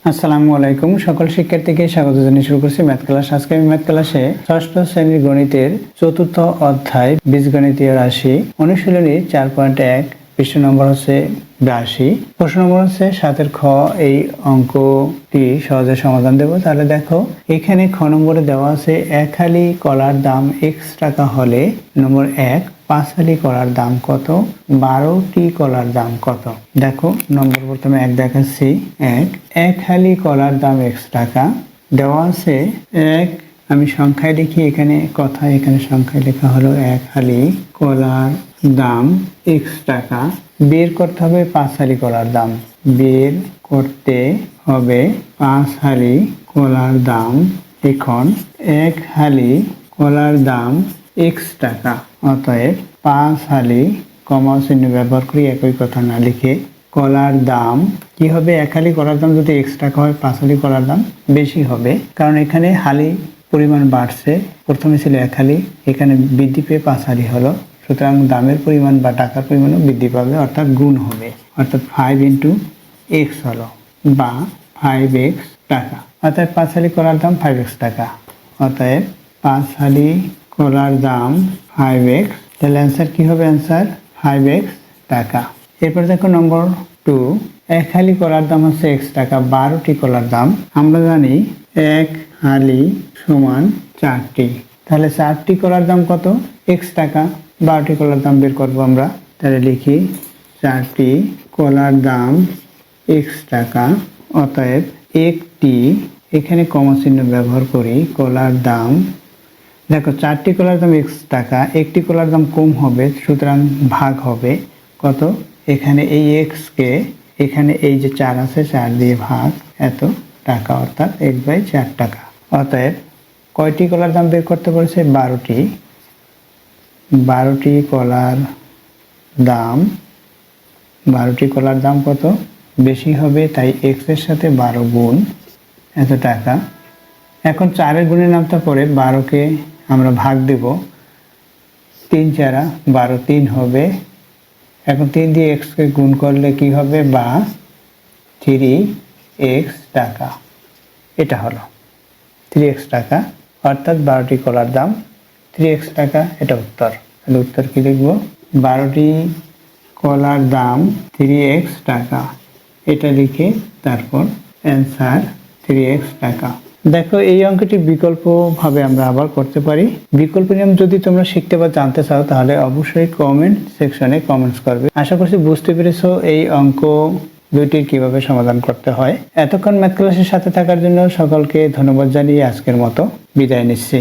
আসসালামু আলাইকুম সকল শিক্ষার্থীকে স্বাগত জানিয়ে শুরু করছি ম্যাথ ক্লাস। আজকে আমি ম্যাথ ক্লাসে ষষ্ঠ শ্রেণীর গণিতের চতুর্থ অধ্যায় বীজগণিতীয় রাশি অনুশীলনী 4.1 পৃষ্ঠ নম্বর হচ্ছে 82। প্রশ্ন নম্বর হচ্ছে 7 খ। এই অঙ্কটি সহজে সমাধান দেব। তাহলে দেখো এখানে খ নম্বরে দেওয়া আছে এক হালি কলার দাম x টাকা হলে নম্বর 1 5 হালি কলার দাম কত, 12টি কলার দাম কত। দেখো নম্বর প্রথমে 1 দেখাচ্ছি। এক হালি কলার দাম x টাকা দেওয়া আছে। আমি সংখ্যায় লিখি, এখানে কথায় এখানে সংখ্যায় লেখা হলো এক হালি কলার দাম x টাকা। বের করতে হবে 5 হালি কলার দাম। বের করতে হবে 5 হালি কলার দাম। এখন এক হালি কলার দাম x টাকা, অতএব 5 হালি কমা চিহ্ন ব্যবহার করি, একই কথা না লিখে কলার দাম কি হবে, এক হালি কলার দাম যদি x টাকা হয় 5 হালি কলার দাম বেশি হবে, কারণ এখানে হালি পরিমাণ বাড়ছে। প্রথমে ছিল এক হালি, এখানে বৃদ্ধি পেয়ে 5 হালি হলো, সুতরাং দামের পরিমাণ বা টাকার পরিমাণও বৃদ্ধি পাবে, অর্থাৎ গুণ হবে, অর্থাৎ 5 × x হলো বা 5x টাকা। অর্থাৎ 5 হালি কলার দাম 5x টাকা, অতএব 5 হালি কলার দাম 5x। তাহলে অ্যান্সার কি হবে, অ্যান্সার 5x টাকা। এরপর দেখো নম্বর 2, এক হালি কলার দাম হচ্ছে x টাকা, 12টি কলার দাম। আমরা জানি এক হালি সমান 4টি, তাহলে 4টি কলার দাম কত, x টাকা। 12টি কলার দাম বের করবো আমরা, তাহলে লিখি 4টি কলার দাম x টাকা, অতএব একটি, এখানে কমা চিহ্ন ব্যবহার করি, কলার দাম। দেখো 4টি কলার দাম x টাকা, একটি কলার দাম কম হবে, সুতরাং ভাগ হবে কত, এখানে এই x কে এখানে এই যে 4 আছে 4 দিয়ে ভাগ, এত টাকা, অর্থাৎ 1/4 টাকা। অতএব কয়টি কলার দাম বের করতে বলেছে, 12টি। 12টি কলার দাম, 12টি কলার দাম কত বেশি হবে, তাই x এর সাথে 12 গুণ এত টাকা। এখন 4-এর গুণে নামতে পরে 12কে আমরা ভাগ দেব, 3 × 4 = 12, 3 হবে। এখন 3 দিয়ে x কে গুণ করলে কি হবে, বা 3x টাকা। এটা হলো 3x টাকা, অর্থাৎ 12টি কলার দাম 3x টাকা। এটা উত্তর। তাহলে উত্তর কি লিখব, 12টি কলার দাম 3x টাকা, এটা লিখে তারপর অ্যান্সার 3x টাকা। দেখো এই অঙ্কটি বিকল্পভাবে আমরা আবার করতে পারি। বিকল্প নিয়ম যদি তোমরা শিখতে বা জানতে চাও তাহলে অবশ্যই কমেন্ট সেকশনে কমেন্টস করবে। আশা করছি বুঝতে পেরেছো এই অঙ্ক দুইটির কিভাবে সমাধান করতে হয়। এতক্ষণ ম্যাথ ক্লাসের সাথে থাকার জন্য সকলকে ধন্যবাদ জানিয়ে আজকের মতো বিদায় নিচ্ছি।